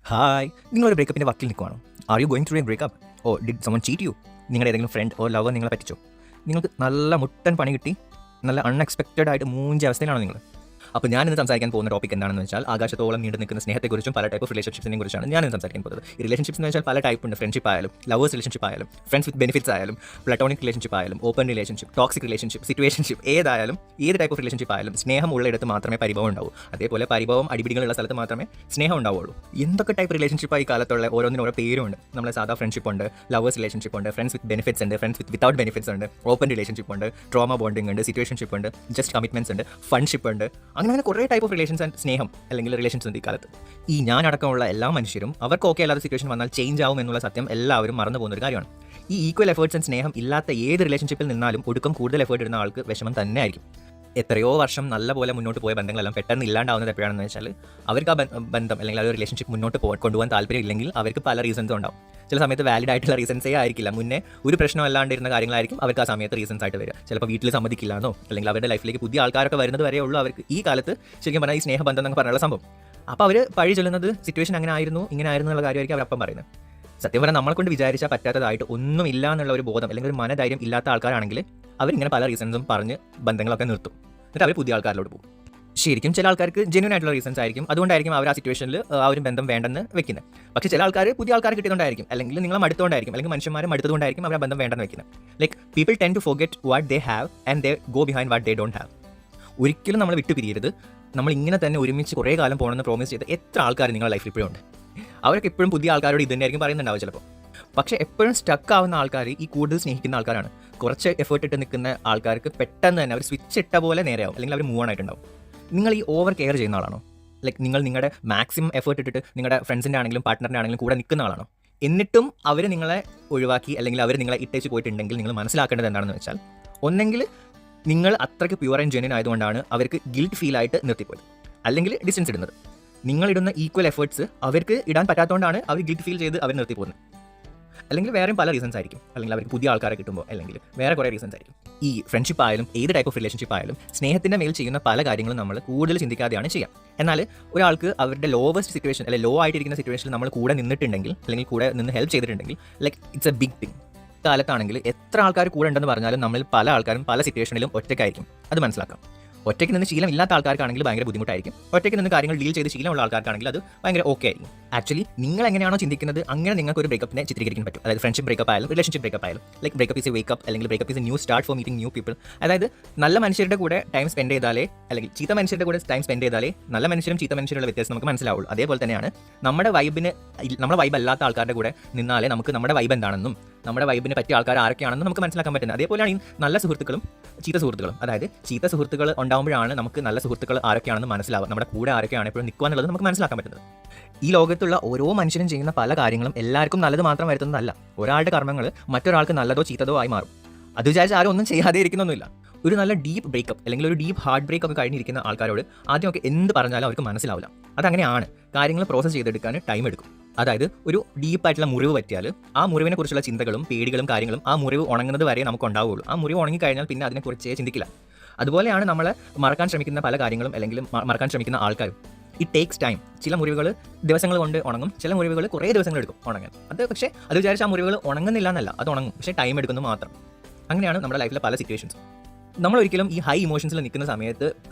Hi, നിങ്ങളൊരു ബ്രേക്കപ്പിൻ്റെ വക്കിൽ നിൽക്കുവാണോ? Are you going through a breakup? Oh did someone cheat you? നിങ്ങളുടെ ഏതെങ്കിലും ഫ്രണ്ട് ഓർ ലവർ നിങ്ങളെ പറ്റിച്ചോ? നിങ്ങൾക്ക് നല്ല മുട്ടൻ പണി കിട്ടി, നല്ല അൺഎക്സ്പെക്റ്റഡ് ആയിട്ട് മൂഞ്ച അവസ്ഥയിലാണോ നിങ്ങൾ? അപ്പോൾ ഞാനിന്ന് സംസാരിക്കാൻ പോകുന്ന ടോപ്പിക് എന്താണെന്ന് വെച്ചാൽ ആകാശത്തോളം നീണ്ടു നിൽക്കുന്ന സ്നേഹത്തെക്കുറിച്ചും പല ടൈപ്പ് ഓഫ് റിലേഷൻഷിപ്സിനെ കുറിച്ചാണ് ഞാനിന്ന് സംസാരിക്കാൻ പോകുന്നത്. ഈ റിലേഷൻഷിപ്സ് എന്ന് വെച്ചാൽ പല ടൈപ്പ് ഉണ്ട്. ഫ്രണ്ട്ഷിപ്പ് ആയാലും, ലവേഴ്സ് റിലേഷൻഷിപ്പ് ആയാലും, ഫ്രണ്ട്സ് വിത്ത് ബെനിഫിറ്റ്സ് ആയാലും, പ്ലറ്റോണിക് റിലേഷൻഷിപ്പ് ആയാലും, open relationship, toxic relationship, situationship, ഏതായാലും ഏത് ടൈപ്പ് ഓഫ് റിലേഷൻഷിപ്പ് ആയാലും സ്നേഹം ഉള്ളിടത്ത് മാത്രമേ പരിഭവം ഉണ്ടാവൂ. അതേപോലെ പരിഭവം അടിപിടികളുള്ള സ്ഥലത്ത് മാത്രമേ സ്നേഹം ഉണ്ടാവുള്ളൂ. എന്തൊക്കെ ടൈപ്പ് റിലേഷൻഷിപ്പ് ഈ കാലത്തുള്ള ഓരോന്നിനും ഓരോ പേരുണ്ട്. നമ്മളെ സാധാ ഫ്രണ്ട്ഷിപ്പ് ഉണ്ട്, ലവേഴ്സ് റിലേഷൻഷിപ്പ് ഉണ്ട്, ഫ്രണ്ട്സ് വിത്ത് ബെനിഫിറ്റ്സ് ഉണ്ട്, ഫ്രണ്ട്സ് വിത്ത് വിതൗട്ട് ബെനിഫിറ്റ്സ് ഉണ്ട്, ഓപ്പൺ റിലേഷൻഷിപ്പ് ഉണ്ട്, ട്രോമ ബോണ്ടിങ് ഉണ്ട്, സിറ്റുവേഷൻഷിപ്പ് ഉണ്ട്, ജസ്റ്റ് കമ്മിറ്റ്മെന്റ്സ് ഉണ്ട്, ഫണ്ട്ഷിപ്പ് ഉണ്ട്. അങ്ങനെ കുറേ ടൈപ്പ് ഓഫ് റിലേഷൻസ് ആൻഡ് സ്നേഹം അല്ലെങ്കിൽ റിലേഷൻസ് ഉണ്ട് ഈ കാലത്ത്. ഈ ഞാനടക്കമുള്ള എല്ലാ മനുഷ്യരും അവർക്ക് ഓക്കെ അല്ലാത്ത സിറ്റുവേഷൻ വന്നാൽ ചേഞ്ച് ആവും എന്നുള്ള സത്യം എല്ലാവരും മറന്നു പോകുന്ന ഒരു കാര്യമാണ്. ഈ ഈക്വൽ എഫേർട്സ് ആൻഡ് സ്നേഹം ഇല്ലാത്ത ഏത് റിലേഷൻഷിപ്പിൽ നിന്നാലും ഒടുക്കം കൂടുതൽ എഫേർട്ട് ഇടുന്ന ആൾക്ക് വിഷമം തന്നെ ആയിരിക്കും. എത്രയോ വർഷം നല്ല പോലെ മുന്നോട്ട് പോയ ബന്ധങ്ങളെല്ലാം പെട്ടെന്ന് ഇല്ലാണ്ടാവുന്നത് എപ്പോഴാണെന്ന് വെച്ചാൽ അവർക്ക് ആ ബന്ധം അല്ലെങ്കിൽ ആ ഒരു റിലേഷൻഷിപ്പ് മുന്നോട്ട് കൊണ്ടുപോകാൻ താല്പര്യം ഇല്ലെങ്കിൽ അവർക്ക് പല റീസൺസും ഉണ്ടാവും. ചില സമയത്ത് വാലിഡ് ആയിട്ടുള്ള റീസൺസേ ആയിരിക്കില്ല. മുന്നേ ഒരു പ്രശ്നം അല്ലാണ്ടിരുന്ന കാര്യങ്ങളായിരിക്കും അവർക്ക് ആ സമയത്ത് റീസൺസ് ആയിട്ട് വരിക. ചിലപ്പോൾ വീട്ടിൽ സമ്മതിക്കില്ലാന്നോ അല്ലെങ്കിൽ അവരുടെ ലൈഫിലേക്ക് പുതിയ ആൾക്കാരൊക്കെ വരുന്നത് വരെ ഉള്ളൂ അവർക്ക് ഈ കാലത്ത് ശരിക്കും പറഞ്ഞാൽ ഈ സ്നേഹബന്ധം എന്നൊക്കെ പറഞ്ഞുള്ള സംഭവം. അപ്പോൾ അവർ പഴി ചൊല്ലുന്നത് സിറ്റുവേഷൻ അങ്ങനെ ആയിരുന്നു ഇങ്ങനെ ആയിരുന്നു എന്നുള്ള കാര്യമായിരിക്കും അവരപ്പം പറയുന്നത്. സത്യം പറഞ്ഞാൽ നമ്മളെ കൊണ്ട് വിചാരിച്ചാൽ പറ്റാത്തതായിട്ട് ഒന്നും ഇല്ല എന്നുള്ള ഒരു ബോധം അല്ലെങ്കിൽ ഒരു മനധൈര്യം ഇല്ലാത്ത ആൾക്കാരാണെങ്കിൽ അവരിങ്ങനെ പല റീസൺസും പറഞ്ഞ് ബന്ധങ്ങളൊക്കെ നിർത്തും. എന്നിട്ട് അവർ പുതിയ ആൾക്കാരിലോട്ട് പോകും. ശരിക്കും ചില ആൾക്കാർക്ക് ജെന്യൂൻ ആയിട്ടുള്ള റീസൺസ് ആയിരിക്കും. അതുകൊണ്ടായിരിക്കും അവർ ആ സിറ്റുവേഷനിൽ ആ ഒരു ബന്ധം വേണ്ടെന്ന് വെക്കുന്നത്. പക്ഷേ ചില ആൾക്കാർ പുതിയ ആൾക്കാർ കിട്ടിയതുകൊണ്ടായിരിക്കും അല്ലെങ്കിൽ നിങ്ങളെ മടുത്തുകൊണ്ടായിരിക്കും അല്ലെങ്കിൽ മനുഷ്യന്മാരെ മടുത്തതുകൊണ്ടായിരിക്കും അവർ ആ ബന്ധം വേണ്ടെന്ന് വെക്കുന്നത്. Like people tend to forget what they have and they go behind what they don't have. ഒരിക്കലും നമ്മൾ വിട്ടു പിരിയരുത്. നമ്മൾ ഇങ്ങനെ തന്നെ ഒരുമിച്ച് കുറേ കാലം പോകണമെന്ന് പ്രോമിസ് ചെയ്ത് എത്ര ആൾക്കാർ നിങ്ങളുടെ ലൈഫിൽ ഇപ്പോഴും ഉണ്ട്. അവരൊക്കെ എപ്പോഴും പുതിയ ആൾക്കാരോട് ഇത് തന്നെയായിരിക്കും പറയുന്നുണ്ടാവും ചിലപ്പോൾ. പക്ഷേ എപ്പോഴും സ്റ്റക്ക് ആവുന്ന ആൾക്കാർ ഈ കൂടുതൽ സ്നേഹിക്കുന്ന ആൾക്കാരാണ്. കുറച്ച് എഫേർട്ട് ഇട്ട് നിൽക്കുന്ന ആൾക്കാർക്ക് പെട്ടെന്ന് തന്നെ അവർ സ്വിച്ച് ഇട്ട പോലെ നേരെയാവും അല്ലെങ്കിൽ അവർ മൂവ് ഓൺ ആയിട്ടുണ്ടാവും. നിങ്ങൾ ഈ ഓവർ കെയർ ചെയ്യുന്ന ആളാണോ? ലൈക്ക് നിങ്ങൾ നിങ്ങളുടെ മാക്സിമം എഫേർട്ട് ഇട്ടിട്ട് നിങ്ങളുടെ ഫ്രണ്ട്സിൻ്റെ ആണെങ്കിലും പാർട്ട്ണറിൻ്റെ ആണെങ്കിലും കൂടെ നിൽക്കുന്ന ആളാണോ? എന്നിട്ടും അവർ നിങ്ങളെ ഒഴിവാക്കി അല്ലെങ്കിൽ അവർ നിങ്ങളെ ഇട്ടേച്ച് പോയിട്ടുണ്ടെങ്കിൽ നിങ്ങൾ മനസ്സിലാക്കേണ്ടത് എന്താണെന്ന് വെച്ചാൽ, ഒന്നെങ്കിൽ നിങ്ങൾ അത്രയ്ക്ക് പ്യുവർ ആൻഡ് ജെന്യൂൻ ആയതുകൊണ്ടാണ് അവർക്ക് ഗിൽറ്റ് ഫീൽ ആയിട്ട് നിർത്തിപ്പോയത്, അല്ലെങ്കിൽ ഡിസ്റ്റൻസ് ഇടുന്നത്. നിങ്ങളിടുന്ന ഈക്വൽ എഫേർട്സ് അവർക്ക് ഇടാൻ പറ്റാത്തതുകൊണ്ടാണ് അവർ ഗിൽറ്റ് ഫീൽ ചെയ്ത് അവർ നിർത്തിപ്പോകുന്നത്. അല്ലെങ്കിൽ വേറെയും പല റീസൺസ് ആയിരിക്കും. അല്ലെങ്കിൽ അവർക്ക് പുതിയ ആൾക്കാരെ കിട്ടുമ്പോൾ അല്ലെങ്കിൽ വേറെ കുറേ റീസൺസ് ആയിരിക്കും. ഈ ഫ്രണ്ട്ഷിപ്പ് ആയാലും ഏത് ടൈപ്പ് ഓഫ് റിലേഷൻഷിപ്പ് ആയാലും സ്നേഹത്തിൻ്റെ മേൽ ചെയ്യുന്ന പല കാര്യങ്ങളും നമ്മൾ കൂടുതൽ ചിന്തിക്കാതെയാണ് ചെയ്യുക. എന്നാൽ ഒരാൾക്ക് അവരുടെ ലോവസ്റ്റ് സിറ്റുവേഷൻ അല്ലെങ്കിൽ ലോ ആയിട്ടിരിക്കുന്ന സിറ്റുവേഷനിൽ നമ്മൾ കൂടെ നിന്നിട്ടുണ്ടെങ്കിൽ അല്ലെങ്കിൽ കൂടെ നിന്ന് ഹെൽപ്പ് ചെയ്തിട്ടുണ്ടെങ്കിൽ like it's a big thing. കാലത്താണെങ്കിൽ എത്ര ആൾക്കാർ കൂടെ ഉണ്ടെന്ന് പറഞ്ഞാലും നമ്മളിൽ പല ആൾക്കാരും പല സിറ്റുവേഷനിലും ഒറ്റയ്ക്കായിരിക്കും. അത് മനസ്സിലാക്കാം. ഒറ്റയ്ക്ക് നിന്ന് ശീലം ഇല്ലാത്ത ആൾക്കാർക്കാണെങ്കിൽ ഭയങ്കര ബുദ്ധിമുട്ടായിരിക്കും. ഒറ്റയ്ക്ക് നിന്ന് കാര്യങ്ങൾ ഡീൽ ചെയ്ത് ശീലമുള്ള ആൾക്കാർക്കാണെങ്കിൽ അത് ഭയങ്കര ഓക്കെ ആയിരിക്കും. ആക്ച്വലി നിങ്ങൾ എങ്ങനെയാണോ ചിന്തിക്കുന്നത് അങ്ങനെ നിങ്ങൾക്ക് ഒരു ബ്രേക്കപ്പിനെ ചിത്രീകരിക്കാൻ പറ്റും. അതായത് ഫ്രണ്ട്ഷിപ്പ് ബ്രേക്കപ്പ് ആയാലും റിലേഷൻഷിപ്പ് ബ്രേക്കപ്പ് ആയാലും like breakup is a wakeup അല്ലെങ്കിൽ breakup is a new start for meeting new people. അതായത് നല്ല മനുഷ്യരുടെ കൂടെ ടൈം സ്പെൻഡ് ചെയ്താലേ അല്ലെങ്കിൽ ചീത്ത മനുഷ്യരുടെ കൂടെ ടൈം സ്പെൻഡ് ചെയ്താലേ നല്ല മനുഷ്യരും ചീത്ത മനുഷ്യരുടെ വ്യത്യാസം നമുക്ക് മനസ്സിലാവുള്ളൂ. അതേപോലെ തന്നെയാണ് നമ്മുടെ വൈബ് അല്ലാത്ത ആൾക്കാരുടെ കൂടെ നിന്നാലേ നമുക്ക് നമ്മുടെ വൈബ് എന്താണെന്നും നമ്മുടെ വൈബിന് പറ്റിയ ആൾക്കാർ ആരൊക്കെയാണെന്നും നമുക്ക് മനസ്സിലാക്കാൻ പറ്റുന്നത്. അതേപോലെയാണ് ഈ നല്ല സുഹൃത്തുക്കളും ചീത്ത സുഹൃത്തുക്കളും. അതായത് ചീത്ത സുഹൃത്തുക്കൾ ഉണ്ടാകുമ്പോഴാണ് നമുക്ക് നല്ല സുഹൃത്തുക്കൾ ആരൊക്കെയാണെന്ന് മനസ്സിലാവുക. നമ്മുടെ കൂടെ ആരൊക്കെയാണ് എപ്പോഴും നിൽക്കുക എന്നുള്ളത് നമുക്ക് മനസ്സിലാക്കാൻ പറ്റുന്നത്. ഈ ലോകത്തുള്ള ഓരോ മനുഷ്യരും ചെയ്യുന്ന പല കാര്യങ്ങളും എല്ലാവർക്കും നല്ലത് മാത്രം വരുത്തുന്നതല്ല. ഒരാളുടെ കർമ്മങ്ങൾ മറ്റൊരാൾക്ക് നല്ലതോ ചീത്തതോ ആയി മാറും. അത് വിചാരിച്ച് ആരും ഒന്നും ചെയ്യാതെ ഇരിക്കുന്നൊന്നുമില്ല. ഒരു നല്ല ഡീപ്പ് ബ്രേക്കപ്പ് അല്ലെങ്കിൽ ഒരു ഡീപ്പ് ഹാർട്ട് ബ്രേക്ക് ഒക്കെ കഴിഞ്ഞിരിക്കുന്ന ആൾക്കാരോട് ആദ്യമൊക്കെ എന്ത് പറഞ്ഞാലും അവർക്ക് മനസ്സിലാവില്ല. അതങ്ങനെയാണ്. കാര്യങ്ങൾ പ്രോസസ്സ് ചെയ്തെടുക്കാൻ ടൈം എടുക്കും. അതായത് ഒരു ഡീപ്പായിട്ടുള്ള മുറിവ് പറ്റിയാൽ ആ മുറിവിനെ കുറിച്ചുള്ള ചിന്തകളും പേടികളും കാര്യങ്ങളും ആ മുറിവ് ഉണങ്ങുന്നത് വരെ നമുക്ക് ഉണ്ടാവുകയുള്ളൂ. ആ മുറിവ് ഉണങ്ങിക്കഴിഞ്ഞാൽ പിന്നെ അതിനെക്കുറിച്ചേ ചിന്തിക്കില്ല. അതുപോലെയാണ് നമ്മളെ മറക്കാൻ ശ്രമിക്കുന്ന പല കാര്യങ്ങളും അല്ലെങ്കിൽ മറക്കാൻ ശ്രമിക്കുന്ന ആൾക്കാരും. It takes time. ചില മുറിവുകൾ ദിവസങ്ങൾ കൊണ്ട് ഉണങ്ങും, ചില മുറിവുകൾ കുറേ ദിവസങ്ങൾ എടുക്കും ഉണങ്ങാൻ. പക്ഷേ അത് വിചാരിച്ച് ആ മുറിവുകൾ ഉണങ്ങുന്നില്ല എന്നല്ല, അത് ഉണങ്ങും, പക്ഷേ ടൈം എടുക്കുന്നു മാത്രം. അങ്ങനെയാണ് നമ്മുടെ ലൈഫിലെ പല സിറ്റുവേഷൻസും. നമ്മളൊരിക്കലും ഈ ഹൈ ഇമോഷൻസിൽ നിൽക്കുന്ന സമയത്ത്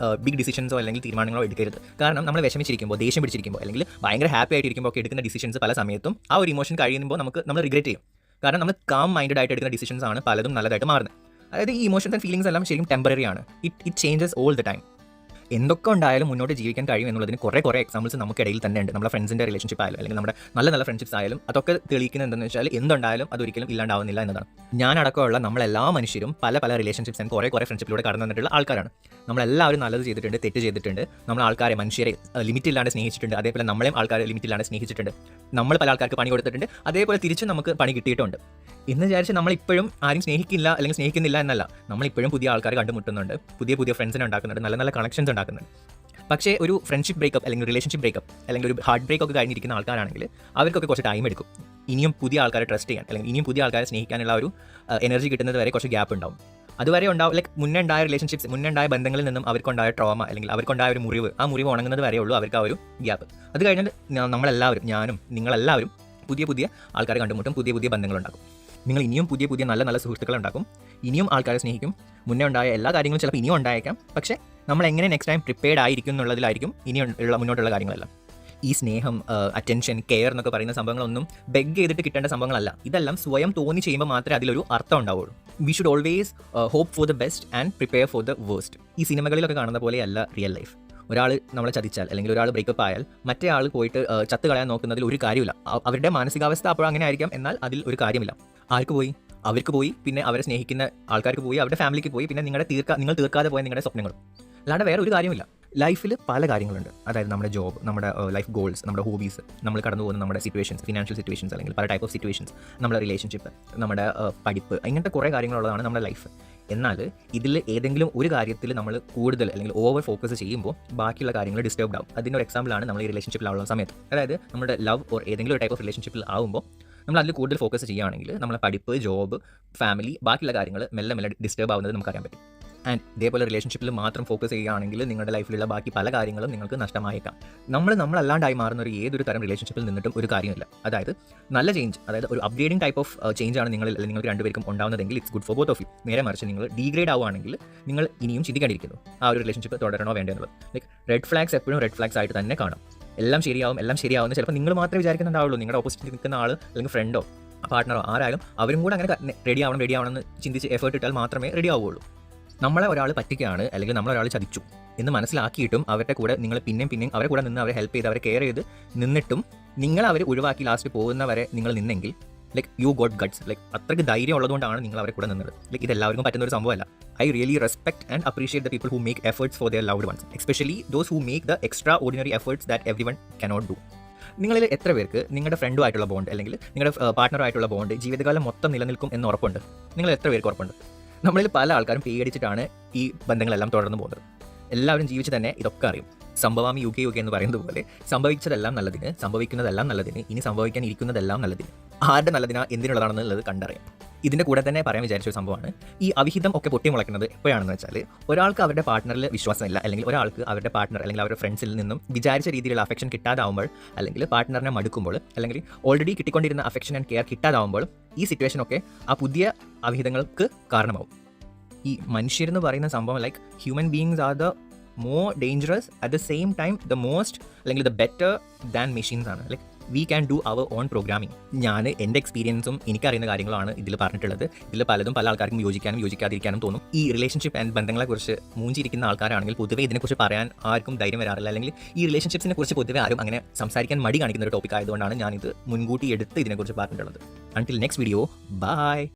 ബിഗ് ഡിസിഷൻസോ അല്ലെങ്കിൽ തീരുമാനങ്ങളോ എടുക്കരുത്. കാരണം നമ്മൾ വിഷമിച്ചിരിക്കുമ്പോൾ, ദേഷ്യം പിടിച്ചിരിക്കുമ്പോൾ അല്ലെങ്കിൽ ഭയങ്കര ഹാപ്പി ആയിട്ടിരിക്കുമ്പോൾ ഒക്കെ എടുക്കുന്ന ഡിസിഷൻസ് പല സമയത്തും ആ ഒരു ഇമോഷൻ കഴിയുമ്പോൾ നമ്മൾ റിഗ്രറ്റ് ചെയ്യും. കാരണം നമ്മൾ കാം മൈൻഡഡ് ആയിട്ട് എടുക്കുന്ന ഡിസിഷൻസ് ആണ് പലതും നല്ലതായിട്ട് മാറുന്നത്. അതായത് ഈ ഇമോഷൻസ് ആൻഡ് ഫീലിംഗ്സ് എല്ലാം ശരിക്കും ടെമ്പററി ആണ്. It changes all the time. എന്തൊക്കെ ഉണ്ടായാലും മുന്നോട്ട് ജീവിക്കാൻ കഴിയും എന്നുള്ളതിന് കുറേ എക്സാമ്പിൾസ് നമുക്കിടയിൽ തന്നെ ഉണ്ട്. നമ്മുടെ ഫ്രണ്ട്സിൻ്റെ റിലേഷൻഷിപ്പ് ആയാലും അല്ലെങ്കിൽ നമ്മുടെ നല്ല ഫ്രണ്ട്ഷിപ്സ് ആയാലും അതൊക്കെ തെളിയിക്കുന്നത് എന്താണെന്ന് വെച്ചാൽ എന്തുണ്ടായാലും അതൊരിക്കലും ഇല്ലാണ്ടാവുന്നില്ല എന്നതാണ്. ഞാനടക്കമുള്ള നമ്മളെല്ലാ മനുഷ്യരും പല റിലേഷൻഷിപ്സ് ആൻഡ് കുറേ ഫ്രണ്ട്ഷിപ്പിലൂടെ കടന്നു വന്നിട്ടുള്ള ആൾക്കാരാണ്. നമ്മളെല്ലാവരും നല്ലത് ചെയ്തിട്ടുണ്ട്, തെറ്റ് ചെയ്തിട്ടുണ്ട്. നമ്മൾ ആൾക്കാരെ മനുഷ്യരെ ലിമിറ്റ് ഇല്ലാണ്ട് സ്നേഹിച്ചിട്ടുണ്ട്. അതേപോലെ നമ്മളെയും ആൾക്കാരെ ലിമിറ്റ് ഇല്ലാണ്ട് സ്നേഹിച്ചിട്ടുണ്ട്. നമ്മൾ പല ആൾക്കാർക്ക് പണി കൊടുത്തിട്ടുണ്ട്. അതേപോലെ തിരിച്ചും നമുക്ക് പണി കിട്ടിയിട്ടുണ്ട്. എന്ന് വിചാരിച്ച് നമ്മളിപ്പോഴും ആരും സ്നേഹിക്കില്ല അല്ലെങ്കിൽ സ്നേഹിക്കുന്നില്ല എന്നല്ല. നമ്മളിപ്പോഴും പുതിയ ആൾക്കാർ കണ്ടുമുട്ടുന്നുണ്ട്, പുതിയ ഫ്രണ്ട്സിനെ ഉണ്ടാക്കുന്നുണ്ട്, നല്ല കണക്ഷൻസ് ഉണ്ടാക്കുന്നുണ്ട്. പക്ഷേ ഒരു ഫ്രണ്ട്ഷിപ്പ് ബ്രേക്കപ്പ് അല്ലെങ്കിൽ റിലേഷൻഷിപ്പ് ബ്രേക്കപ്പ് അല്ലെങ്കിൽ ഒരു ഹാർട്ട് ബ്രേക്ക് ഒക്കെ കഴിഞ്ഞിരിക്കുന്ന ആൾക്കാരാണെങ്കിൽ അവർക്കൊക്കെ കുറച്ച് ടൈം എടുക്കും. ഇനിയും പുതിയ ആൾക്കാരെ ട്രസ്റ്റ് ചെയ്യാൻ അല്ലെങ്കിൽ ഇനിയും പുതിയ ആൾക്കാരെ സ്നേഹിക്കാനുള്ള ഒരു എനർജി കിട്ടുന്നത് വരെ കുറച്ച് ഗ്യാപ്പ് ഉണ്ടാവും. അതുവരെ ഉണ്ടാവും ലൈക്ക് മുന്നേ ഉണ്ടായ റിലേഷൻഷിപ്സ്, മുന്നേ ഉണ്ടായ ബന്ധങ്ങളിൽ നിന്നും അവർക്കുണ്ടായ ട്രോമ അല്ലെങ്കിൽ അവർക്കുണ്ടായ ഒരു മുറിവ്, ആ മുറിവ് ഉണങ്ങുന്നത് വരെ ഉള്ളൂ അവർക്ക് ആ ഒരു ഗ്യാപ്പ്. അത് കഴിഞ്ഞാൽ നമ്മളെല്ലാവരും, ഞാനും നിങ്ങളെല്ലാവരും പുതിയ പുതിയ ആൾക്കാരെ കണ്ടുമുട്ടും, പുതിയ പുതിയ ബന്ധങ്ങളുണ്ടാക്കും. നിങ്ങൾ ഇനിയും പുതിയ പുതിയ നല്ല നല്ല സുഹൃത്തുക്കളെ ഉണ്ടാക്കും, ഇനിയും ആൾക്കാരെ സ്നേഹിക്കും. മുന്നേ ഉണ്ടായ എല്ലാ കാര്യങ്ങളും ചിലപ്പോൾ ഇനിയും ഉണ്ടായേക്കാം, പക്ഷേ നമ്മൾ എങ്ങനെ നെക്സ്റ്റ് ടൈം പ്രിപ്പയർഡ് ആയിരിക്കും എന്നുള്ളതിലായിരിക്കും ഇനി മുന്നോട്ടുള്ള കാര്യങ്ങളെല്ലാം. ഈ സ്നേഹം, അറ്റൻഷൻ, കെയർ എന്നൊക്കെ പറയുന്ന സംഭവങ്ങളൊന്നും ബെഗ് ചെയ്തിട്ട് കിട്ടേണ്ട സംഭവങ്ങളല്ല. ഇതെല്ലാം സ്വയം തോന്നി ചെയ്യുമ്പോൾ മാത്രമേ അതിലൊരു അർത്ഥം ഉണ്ടാവുള്ളൂ. We should always hope for the best and prepare for the waste. ഈ സിനിമകളിലൊക്കെ കാണുന്ന പോലെയല്ല റിയൽ ലൈഫ്. ഒരാൾ നമ്മളെ ചതിച്ചാൽ അല്ലെങ്കിൽ ഒരാൾ ബ്രേക്കപ്പ് ആയാൽ മറ്റേ ആൾ പോയിട്ട് ചത്ത് കളയാൻ നോക്കുന്നതിൽ ഒരു കാര്യമില്ല. അവരുടെ മാനസികാവസ്ഥ അപ്പോൾ അങ്ങനെ ആയിരിക്കാം, എന്നാൽ അതിൽ ഒരു കാര്യമില്ല. ആർക്ക് പോയി? അവർക്ക് പോയി, പിന്നെ അവരെ സ്നേഹിക്കുന്ന ആൾക്കാർക്ക് പോയി, അവരുടെ ഫാമിലിക്ക് പോയി, പിന്നെ നിങ്ങൾ തീർക്കാതെ പോയ നിങ്ങളുടെ സ്വപ്നങ്ങളും. അല്ലാണ്ട് വേറെ ഒരു കാര്യമില്ല. ലൈഫിൽ പല കാര്യങ്ങളുണ്ട്. അതായത് നമ്മുടെ ജോബ്, നമ്മുടെ ലൈഫ് ഗോൾസ്, നമ്മുടെ ഹോബീസ്, നമ്മൾ കടന്നു പോകുന്ന നമ്മുടെ സിറ്റുവേഷൻസ്, ഫിനാൻഷ്യൽ സിറ്റുവേഷൻസ് അല്ലെങ്കിൽ പല ടൈപ്പ് ഓഫ് സിറ്റുവേഷൻസ്, നമ്മുടെ റിലേഷൻഷിപ്പ്, നമ്മുടെ പഠിപ്പ്, ഇങ്ങനത്തെ കുറേ കാര്യങ്ങളുള്ളതാണ് നമ്മുടെ ലൈഫ്. എന്നാൽ ഇതിൽ ഏതെങ്കിലും ഒരു കാര്യത്തിൽ നമ്മൾ കൂടുതൽ അല്ലെങ്കിൽ ഓവർ ഫോക്കസ് ചെയ്യുമ്പോൾ ബാക്കിയുള്ള കാര്യങ്ങൾ ഡിസ്റ്റർബ്ഡ് ആവും. അതിൻ്റെ ഒരു എക്സാമ്പിളാണ് നമ്മൾ ഈ റിലേഷൻഷിപ്പിലുള്ള സമയത്ത്. അതായത് നമ്മുടെ ലവ് ഓർ ഏതെങ്കിലും ഒരു ടൈപ്പ് ഓഫ് റിലേഷൻഷിപ്പിൽ ആവുമ്പോൾ നമ്മൾ അതിൽ കൂടുതൽ ഫോക്കസ് ചെയ്യുകയാണെങ്കിൽ നമ്മളെ പഠിപ്പ്, ജോബ്, ഫാമിലി, ബാക്കിയുള്ള കാര്യങ്ങൾ മെല്ലെ മെല്ലെ ഡിസ്റ്റർബ് ആവുന്നത് നമുക്കറിയാൻ പറ്റും. ആൻഡ് ഇതേപോലെ റിലേഷൻഷിപ്പിൽ മാത്രം ഫോക്കസ് ചെയ്യുകയാണെങ്കിൽ നിങ്ങളുടെ ലൈഫിലുള്ള ബാക്കി പല കാര്യങ്ങളും നിങ്ങൾക്ക് നഷ്ടമായേക്കാം. നമ്മളല്ലാണ്ടായി മാറുന്ന ഒരു ഏതൊരു തരം റിലേഷൻഷിപ്പിൽ നിന്നിട്ടും ഒരു കാര്യമില്ല. അതായത് നല്ല ചേഞ്ച്, അതായത് ഒരു അപ്ഗ്രേഡിംഗ് ടൈപ്പ് ഓഫ് ചേഞ്ച് ആണ് നിങ്ങൾക്ക് രണ്ടുപേർക്കും ഉണ്ടാവുന്നതെങ്കിൽ it's good for both of you. നേരെ മറിച്ച് നിങ്ങൾ ഡീഗ്രേഡ് ആവുകയാണെങ്കിൽ നിങ്ങൾ ഇനിയും ചിന്തിക്കേണ്ടിയിരിക്കുന്നു ആ ഒരു റിലേഷൻഷിപ്പ് തുടരണോ വേണ്ടോ എന്നുള്ളത്. ലൈക്ക് റെഡ് ഫ്ലാഗ്സ് എപ്പോഴും റെഡ് ഫ്ലാഗ്സ് ആയിട്ട് തന്നെ കാണാം. എല്ലാം ശരിയാവുമെന്ന് ചിലപ്പോൾ നിങ്ങൾ മാത്രമേ വിചാരിക്കുന്നുണ്ടാവുള്ളൂ. നിങ്ങളുടെ ഓപ്പോസിറ്റ് നിൽക്കുന്ന ആൾ അല്ലെങ്കിൽ ഫ്രണ്ടോ പാർട്ട്ണറോ ആരായാലും അവരും കൂടെ അങ്ങനെ റെഡി ആവണമെന്ന് ചിന്തിച്ച് എഫേർട്ട് ഇട്ടാൽ മാത്രമേ റെഡി ആവുകയുള്ളൂ. നമ്മളെ ഒരാൾ പറ്റിക്കുകയാണ് അല്ലെങ്കിൽ നമ്മളൊരാൾ ചതിച്ചു എന്ന് മനസ്സിലാക്കിയിട്ടും അവരുടെ കൂടെ നിങ്ങൾ പിന്നെയും അവരെ കൂടെ നിന്ന് അവരെ ഹെൽപ്പ് ചെയ്ത് അവരെ കെയർ ചെയ്ത് നിന്നിട്ടും നിങ്ങൾ അവർ ഒഴിവാക്കി ലാസ്റ്റ് പോകുന്നവരെ നിങ്ങൾ നിന്നെങ്കിൽ like you got guts. Like അത്രയ്ക്ക് ധൈര്യം ഉള്ളതുകൊണ്ടാണ് നിങ്ങൾ അവരെ കൂടെ നിന്നത്. ലൈക്ക് ഇതെല്ലാവർക്കും പറ്റുന്ന ഒരു സംഭവമല്ല. I really respect and appreciate the people who make efforts for their loved once, especially those who make the extra ordinary efforts that every one cannot do. നിങ്ങളിൽ എത്ര പേർക്ക് നിങ്ങളുടെ ഫ്രണ്ടുമായിട്ടുള്ള ബോണ്ട് അല്ലെങ്കിൽ നിങ്ങളുടെ പാർട്ട്ണറായിട്ടുള്ള ബോണ്ട് ജീവിതകാലം മൊത്തം നിലനിൽക്കും എന്ന് ഉറപ്പുണ്ട്? നിങ്ങൾ എത്ര പേർക്ക് ഉറപ്പുണ്ട്? നമ്മളിൽ പല ആൾക്കാരും പേടിച്ചിട്ടാണ് ഈ ബന്ധങ്ങളെല്ലാം തുടർന്ന് പോകുന്നത്. എല്ലാവരും ജീവിച്ച് തന്നെ ഇതൊക്കെ അറിയും. സംഭവാമി യുഗേ എന്ന് പറയുന്നത് പോലെ സംഭവിച്ചതെല്ലാം നല്ലതിന്, സംഭവിക്കുന്നതെല്ലാം നല്ലതിന്, ഇനി സംഭവിക്കാൻ ഇരിക്കുന്നതെല്ലാം നല്ലതിന്. ആരുടെ നല്ലതിനാ എന്തിനുള്ളതാണെന്നുള്ളത് കണ്ടറിയാം. ഇതിൻ്റെ കൂടെ തന്നെ പറയാൻ വിചാരിച്ച ഒരു സംഭവമാണ് ഈ അവിഹിതം ഒക്കെ പൊട്ടി മുളയ്ക്കുന്നത് എപ്പോഴാണെന്ന് വെച്ചാൽ ഒരാൾക്ക് അവരുടെ പാർട്ട്ണറിൽ വിശ്വാസമില്ല അല്ലെങ്കിൽ ഒരാൾക്ക് അവരുടെ പാർട്ട്ണർ അല്ലെങ്കിൽ അവരുടെ ഫ്രണ്ട്സിൽ നിന്നും വിചാരിച്ച രീതിയിലുള്ള അഫെക്ഷൻ കിട്ടാതാവുമ്പോൾ അല്ലെങ്കിൽ പാർട്ട്ണറിനെ മടുക്കുമ്പോൾ അല്ലെങ്കിൽ ഓൾറെഡി കിട്ടിക്കൊണ്ടിരുന്ന അഫെക്ഷൻ ആൻഡ് കെയർ കിട്ടാതാവുമ്പോൾ ഈ സിറ്റുവേഷനൊക്കെ ആ പുതിയ അവിഹിതങ്ങൾക്ക് കാരണമാവും. ഈ മനുഷ്യരെന്ന് പറയുന്ന സംഭവം like human beings are the more dangerous at the same time the most അല്ലെങ്കിൽ ദ ബെറ്റർ ദാൻ മെഷീൻസ് ആണ്. Like we can do our own programming. ഞാൻ എൻ്റെ എക്സ്പീരിയൻസും എനിക്കറിയുന്ന കാര്യങ്ങളാണ് ഇതിൽ പറഞ്ഞിട്ടുള്ളത്. ഇതിൽ പലതും പല ആൾക്കാർക്കും യോജിക്കാനും യോജിക്കാതിരിക്കാനും തോന്നും. ഈ റിലേഷൻഷിപ്പ് ആൻഡ് ബന്ധങ്ങളെക്കുറിച്ച് മൂഞ്ചിരിക്കുന്ന ആൾക്കാരാണെങ്കിൽ പൊതുവേ ഇതിനെക്കുറിച്ച് പറയാൻ ആർക്കും ധൈര്യം വരാറില്ല. അല്ലെങ്കിൽ ഈ റിലേഷൻഷിപ്സിനെ കുറിച്ച് പൊതുവേ ആരും അങ്ങനെ സംസാരിക്കാൻ മടി കാണിക്കുന്ന ഒരു ടോപ്പിക് ആയതുകൊണ്ടാണ് ഞാനിത് മുൻകൂട്ടി എടുത്ത് ഇതിനെക്കുറിച്ച് പറഞ്ഞിട്ടുള്ളത്. Until next video, by.